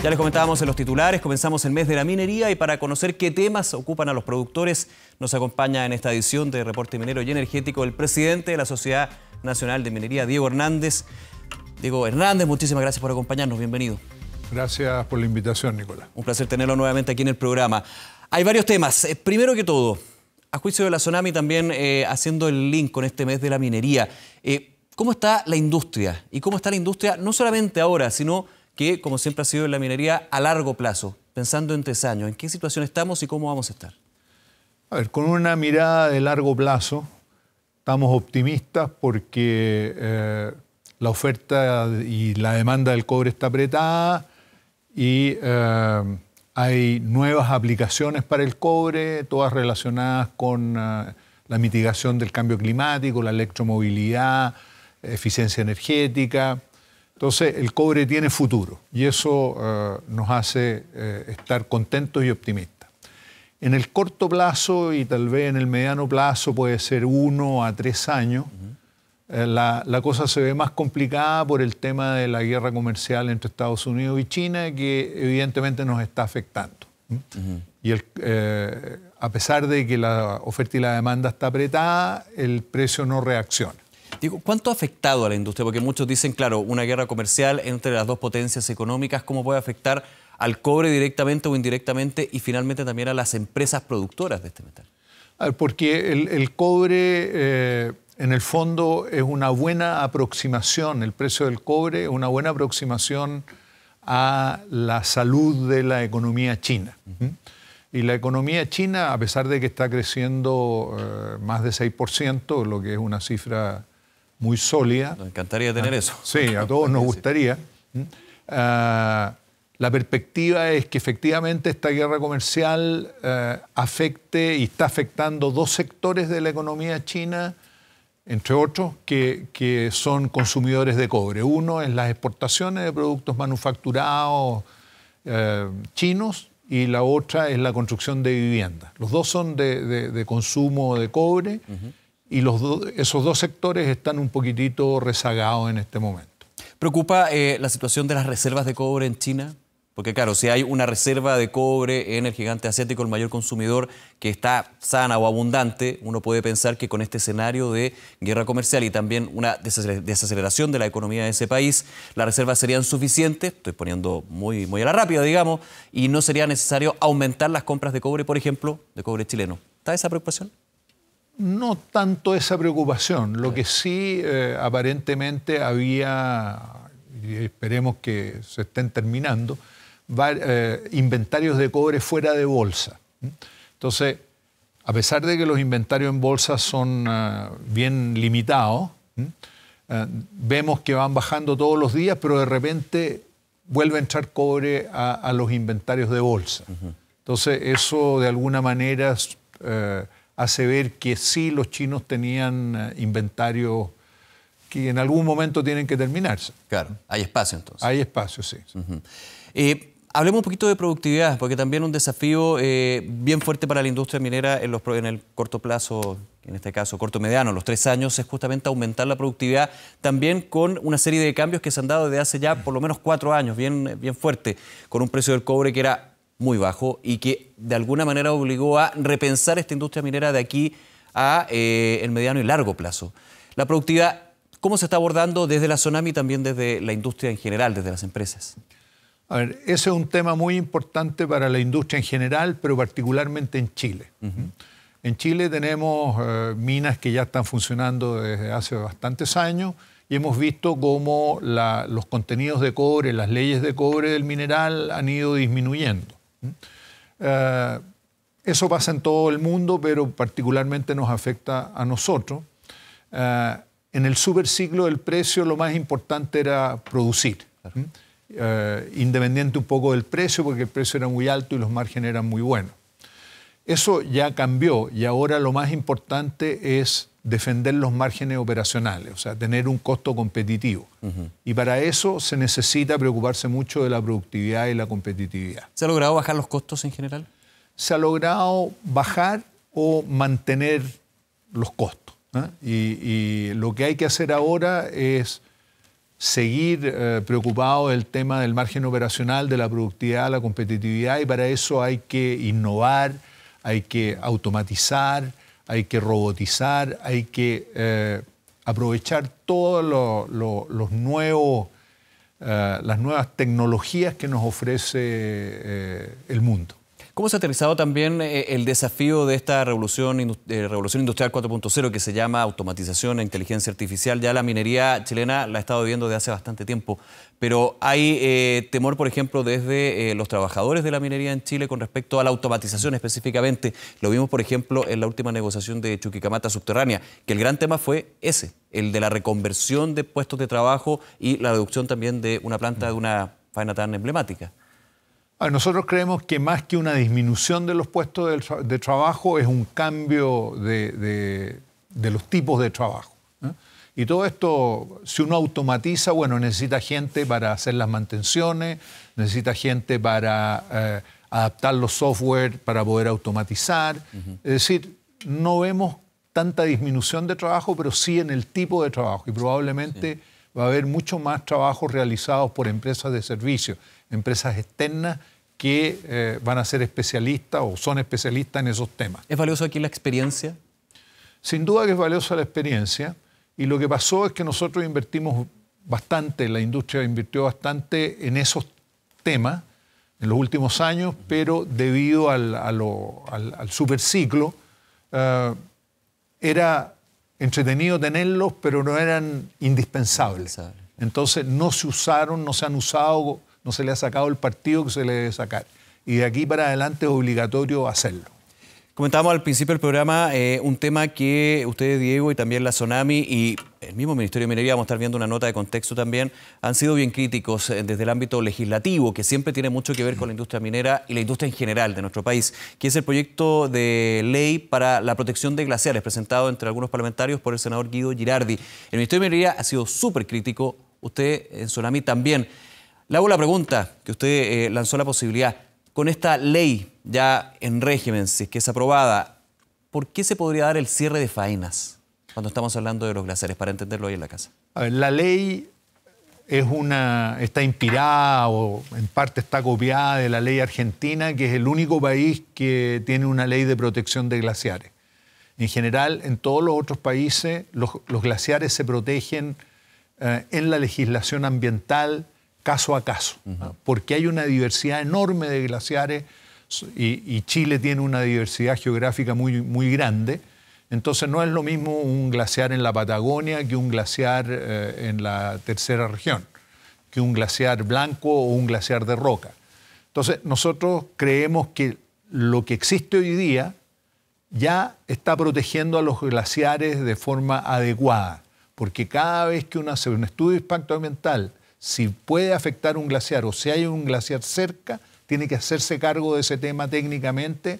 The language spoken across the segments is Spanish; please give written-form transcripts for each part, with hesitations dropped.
Ya les comentábamos en los titulares, comenzamos el mes de la minería y para conocer qué temas ocupan a los productores, nos acompaña en esta edición de Reporte Minero y Energético el presidente de la Sociedad Nacional de Minería, Diego Hernández. Diego Hernández, muchísimas gracias por acompañarnos, bienvenido. Gracias por la invitación, Nicolás. Un placer tenerlo nuevamente aquí en el programa. Hay varios temas. Primero que todo, a juicio de la Sonami también haciendo el link con este mes de la minería, ¿cómo está la industria? ¿Y cómo está la industria no solamente ahora, sino que, como siempre ha sido en la minería, a largo plazo, pensando en 3 años? ¿En qué situación estamos y cómo vamos a estar? A ver, con una mirada de largo plazo, estamos optimistas porque la oferta y la demanda del cobre está apretada y hay nuevas aplicaciones para el cobre, todas relacionadas con la mitigación del cambio climático, la electromovilidad, eficiencia energética. Entonces, el cobre tiene futuro y eso nos hace estar contentos y optimistas. En el corto plazo y tal vez en el mediano plazo, puede ser 1 a 3 años, la cosa se ve más complicada por el tema de la guerra comercial entre Estados Unidos y China, que evidentemente nos está afectando. Y a pesar de que la oferta y la demanda está apretada, el precio no reacciona. Digo, ¿cuánto ha afectado a la industria? Porque muchos dicen, claro, una guerra comercial entre las dos potencias económicas, ¿cómo puede afectar al cobre directamente o indirectamente y finalmente también a las empresas productoras de este metal? Porque el cobre, en el fondo, es una buena aproximación, el precio del cobre es una buena aproximación a la salud de la economía china. Y la economía china, a pesar de que está creciendo más de 6%, lo que es una cifra muy sólida. Nos encantaría tener eso. Sí, a todos nos gustaría. La perspectiva es que efectivamente esta guerra comercial afecte y está afectando 2 sectores de la economía china, entre otros, que son consumidores de cobre. Uno es las exportaciones de productos manufacturados chinos y la otra es la construcción de viviendas. Los dos son de consumo de cobre y esos 2 sectores están un poquitito rezagados en este momento. ¿Preocupa la situación de las reservas de cobre en China? Porque claro, si hay una reserva de cobre en el gigante asiático, el mayor consumidor, que está sana o abundante, uno puede pensar que con este escenario de guerra comercial y también una desaceleración de la economía de ese país, las reservas serían suficientes, estoy poniendo muy a la rápida, digamos, y no sería necesario aumentar las compras de cobre, por ejemplo, de cobre chileno. ¿Está esa preocupación? No tanto esa preocupación. Lo que sí aparentemente había, y esperemos que se estén terminando, inventarios de cobre fuera de bolsa. Entonces, a pesar de que los inventarios en bolsa son bien limitados, vemos que van bajando todos los días, pero de repente vuelve a entrar cobre a los inventarios de bolsa. Entonces, eso de alguna manera hace ver que sí los chinos tenían inventarios que en algún momento tienen que terminarse. Claro, hay espacio entonces. Hay espacio, sí. Hablemos un poquito de productividad, porque también un desafío bien fuerte para la industria minera en el corto plazo, en este caso corto-mediano, los 3 años, es justamente aumentar la productividad, también con una serie de cambios que se han dado desde hace ya por lo menos 4 años, bien fuerte, con un precio del cobre que era muy bajo y que de alguna manera obligó a repensar esta industria minera de aquí a el mediano y largo plazo. La productividad, ¿cómo se está abordando desde la Sonami y también desde la industria en general, desde las empresas? A ver, ese es un tema muy importante para la industria en general, pero particularmente en Chile. En Chile tenemos minas que ya están funcionando desde hace bastantes años y hemos visto cómo los contenidos de cobre, las leyes de cobre del mineral han ido disminuyendo. Eso pasa en todo el mundo, pero particularmente nos afecta a nosotros. En el superciclo del precio lo más importante era producir. Independiente un poco del precio, porque el precio era muy alto y los márgenes eran muy buenos. Eso ya cambió y ahora lo más importante es defender los márgenes operacionales, o sea, tener un costo competitivo. Y para eso se necesita preocuparse mucho de la productividad y la competitividad. ¿Se ha logrado bajar los costos en general? Se ha logrado bajar o mantener los costos. Y lo que hay que hacer ahora es seguir preocupado del tema del margen operacional, de la productividad, la competitividad, y para eso hay que innovar, hay que automatizar, hay que robotizar, hay que aprovechar todos los nuevos, las nuevas tecnologías que nos ofrece el mundo. ¿Cómo se ha aterrizado también el desafío de esta revolución industrial 4.0 que se llama automatización e inteligencia artificial? Ya la minería chilena la ha estado viviendo desde hace bastante tiempo, pero hay temor, por ejemplo, desde los trabajadores de la minería en Chile con respecto a la automatización específicamente. Lo vimos, por ejemplo, en la última negociación de Chuquicamata subterránea, que el gran tema fue ese, el de la reconversión de puestos de trabajo y la reducción también de una planta de una faena tan emblemática. Nosotros creemos que más que una disminución de los puestos de trabajo es un cambio de los tipos de trabajo, ¿eh? Y todo esto, si uno automatiza, bueno, necesita gente para hacer las mantenciones, necesita gente para adaptar los software para poder automatizar. Es decir, no vemos tanta disminución de trabajo, pero sí en el tipo de trabajo. Y probablemente va a haber mucho más trabajos realizados por empresas de servicio, empresas externas que van a ser especialistas o son especialistas en esos temas. ¿Es valioso aquí la experiencia? Sin duda que es valiosa la experiencia, y lo que pasó es que nosotros invertimos bastante, la industria invirtió bastante en esos temas en los últimos años, pero debido al superciclo era entretenido tenerlos, pero no eran indispensables. Entonces no se usaron, no se han usado, no se le ha sacado el partido que se le debe sacar. Y de aquí para adelante es obligatorio hacerlo. Comentábamos al principio del programa un tema que ustedes, Diego, y también la Sonami y el mismo Ministerio de Minería, vamos a estar viendo una nota de contexto también, han sido bien críticos desde el ámbito legislativo, que siempre tiene mucho que ver con la industria minera y la industria en general de nuestro país, que es el proyecto de ley para la protección de glaciares, presentado entre algunos parlamentarios por el senador Guido Girardi. El Ministerio de Minería ha sido súper crítico, usted en Sonami también. Le hago la pregunta, que usted lanzó la posibilidad. Con esta ley ya en régimen, si es que es aprobada, ¿por qué se podría dar el cierre de faenas cuando estamos hablando de los glaciares, para entenderlo ahí en la casa? A ver, la ley está inspirada o en parte está copiada de la ley argentina, que es el único país que tiene una ley de protección de glaciares. En general, en todos los otros países, los glaciares se protegen en la legislación ambiental, caso a caso, ¿no? Porque hay una diversidad enorme de glaciares y Chile tiene una diversidad geográfica muy, muy grande. Entonces no es lo mismo un glaciar en la Patagonia que un glaciar en la tercera región, que un glaciar blanco o un glaciar de roca. Entonces nosotros creemos que lo que existe hoy día ya está protegiendo a los glaciares de forma adecuada, porque cada vez que uno hace un estudio de impacto ambiental, si puede afectar un glaciar o si hay un glaciar cerca, tiene que hacerse cargo de ese tema técnicamente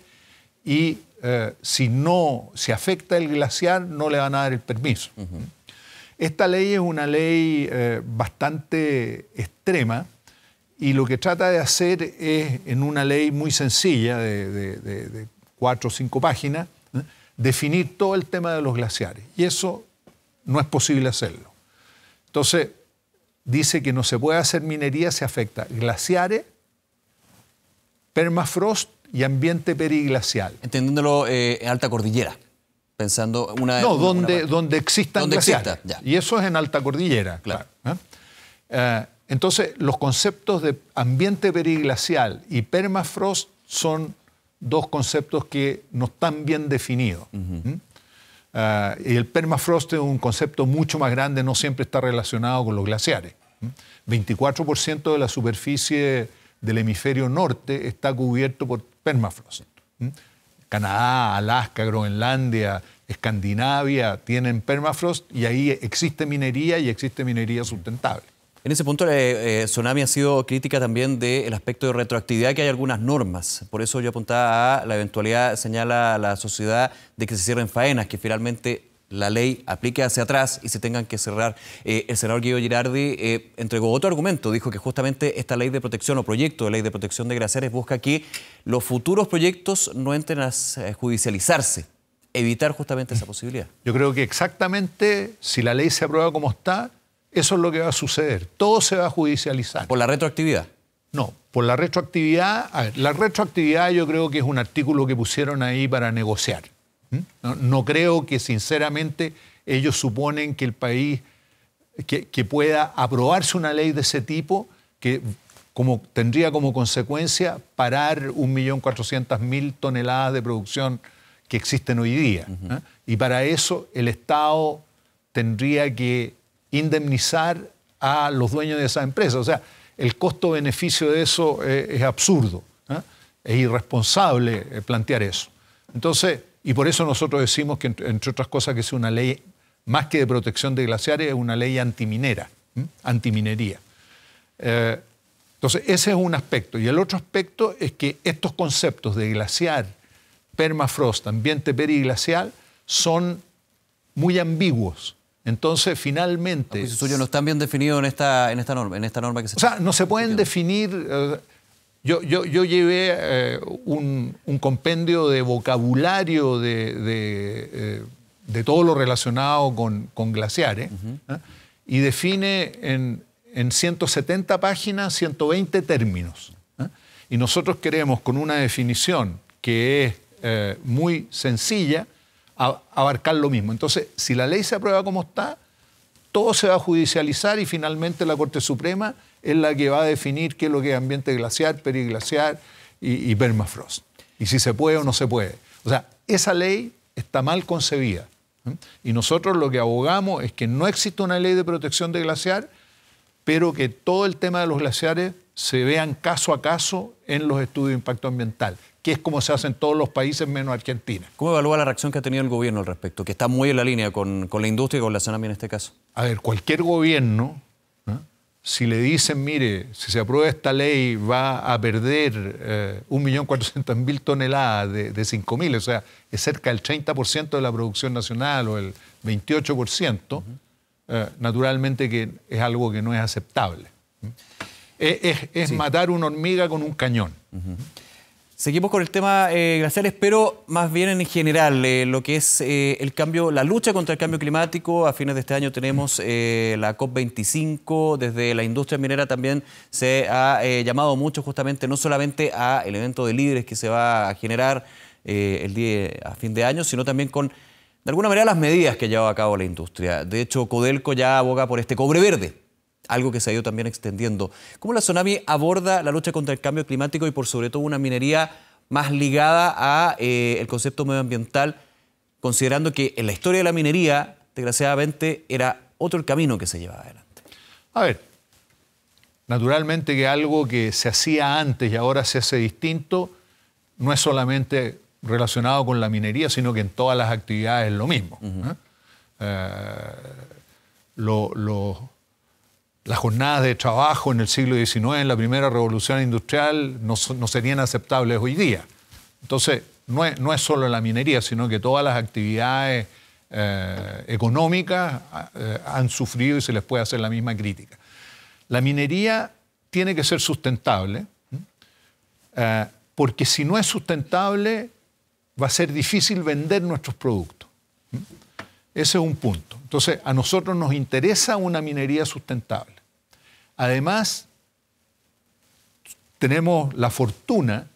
y si afecta el glaciar no le van a dar el permiso. Esta ley es una ley bastante extrema y lo que trata de hacer es, en una ley muy sencilla de 4 o 5 páginas, definir todo el tema de los glaciares. Y eso no es posible hacerlo. Entonces, dice que no se puede hacer minería si afecta glaciares, permafrost y ambiente periglacial. Entendiéndolo en alta cordillera, pensando donde existan glaciares. Exista, y eso es en alta cordillera. Claro. Entonces, los conceptos de ambiente periglacial y permafrost son dos conceptos que no están bien definidos. Y el permafrost es un concepto mucho más grande, no siempre está relacionado con los glaciares. 24% de la superficie del hemisferio norte está cubierto por permafrost. Canadá, Alaska, Groenlandia, Escandinavia tienen permafrost y ahí existe minería y existe minería sustentable. En ese punto, Sonami ha sido crítica también del aspecto de retroactividad, que hay algunas normas. Por eso yo apuntaba a la eventualidad, señala la sociedad, de que se cierren faenas, que finalmente la ley aplique hacia atrás y se tengan que cerrar. El senador Guido Girardi entregó otro argumento. Dijo que justamente esta ley de protección o proyecto de ley de protección de glaciares busca que los futuros proyectos no entren a judicializarse, evitar justamente esa posibilidad. Yo creo que exactamente, si la ley se aprueba como está, eso es lo que va a suceder. Todo se va a judicializar. ¿Por la retroactividad? No, por la retroactividad. A ver, la retroactividad yo creo que es un artículo que pusieron ahí para negociar. No creo que sinceramente ellos suponen que el país, que pueda aprobarse una ley de ese tipo que tendría como consecuencia parar 1.400.000 toneladas de producción que existen hoy día. Y para eso el Estado tendría que indemnizar a los dueños de esas empresas. O sea, el costo-beneficio de eso es absurdo. Es irresponsable plantear eso. Entonces, y por eso nosotros decimos que, entre otras cosas, que es una ley, más que de protección de glaciares, es una ley antiminería. Entonces, ese es un aspecto. Y el otro aspecto es que estos conceptos de glaciar, permafrost, ambiente periglacial, son muy ambiguos. Entonces, finalmente... Los suyos no están bien definidos en esta norma que se... O sea, no se pueden definir... Yo llevé un compendio de vocabulario de todo lo relacionado con glaciares, y define en 170 páginas 120 términos. Y nosotros queremos, con una definición que es muy sencilla, abarcar lo mismo. Entonces, si la ley se aprueba como está, todo se va a judicializar y finalmente la Corte Suprema es la que va a definir qué es lo que es ambiente glaciar, periglaciar y permafrost. Y si se puede o no se puede. O sea, esa ley está mal concebida. Y nosotros lo que abogamos es que no existe una ley de protección de glaciar, pero que todo el tema de los glaciares se vean caso a caso en los estudios de impacto ambiental, que es como se hace en todos los países menos Argentina. ¿Cómo evalúa la reacción que ha tenido el gobierno al respecto? Que está muy en la línea con la industria y con la Sonami en este caso. A ver, cualquier gobierno, si le dicen, mire, si se aprueba esta ley va a perder 1.400.000 toneladas de 5.000, o sea, es cerca del 30% de la producción nacional o el 28%, naturalmente que es algo que no es aceptable. Es matar una hormiga con un cañón. Seguimos con el tema glaciares, pero más bien en general, lo que es el cambio, la lucha contra el cambio climático. A fines de este año tenemos la COP25. Desde la industria minera también se ha llamado mucho justamente, no solamente al evento de líderes que se va a generar a fin de año, sino también con, de alguna manera, las medidas que ha llevado a cabo la industria. De hecho, Codelco ya aboga por este cobre verde, algo que se ha ido también extendiendo. ¿Cómo la Sonami aborda la lucha contra el cambio climático y por sobre todo una minería más ligada a el concepto medioambiental, considerando que en la historia de la minería, desgraciadamente, era otro el camino que se llevaba adelante? A ver, naturalmente que algo que se hacía antes y ahora se hace distinto, no es solamente relacionado con la minería, sino que en todas las actividades es lo mismo. Las jornadas de trabajo en el siglo XIX, en la primera revolución industrial, no serían aceptables hoy día. Entonces, no es solo la minería, sino que todas las actividades económicas han sufrido y se les puede hacer la misma crítica. La minería tiene que ser sustentable, porque si no es sustentable, va a ser difícil vender nuestros productos. Ese es un punto. Entonces, a nosotros nos interesa una minería sustentable. Además, tenemos la fortuna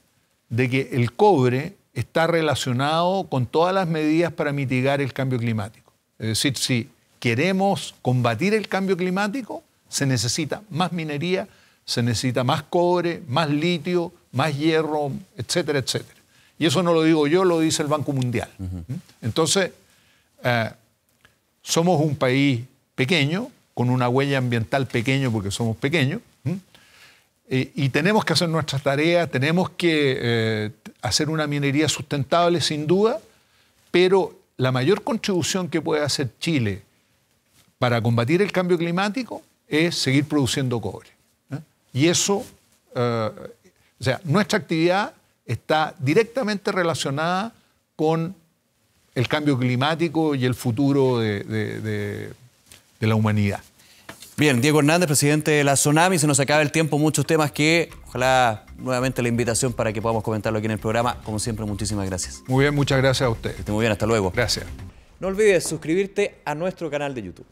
de que el cobre está relacionado con todas las medidas para mitigar el cambio climático. Es decir, si queremos combatir el cambio climático, se necesita más minería, se necesita más cobre, más litio, más hierro, etcétera, etcétera. Y eso no lo digo yo, lo dice el Banco Mundial. Entonces, somos un país pequeño, con una huella ambiental pequeña porque somos pequeños, y tenemos que hacer nuestras tareas, tenemos que hacer una minería sustentable sin duda, pero la mayor contribución que puede hacer Chile para combatir el cambio climático es seguir produciendo cobre. Y eso, o sea, nuestra actividad está directamente relacionada con el cambio climático y el futuro de la humanidad. Bien, Diego Hernández, presidente de la Sonami. Se nos acaba el tiempo, muchos temas que ojalá nuevamente la invitación para que podamos comentarlo aquí en el programa. Como siempre, muchísimas gracias. Muy bien, muchas gracias a usted. Que esté muy bien, hasta luego. Gracias. No olvides suscribirte a nuestro canal de YouTube.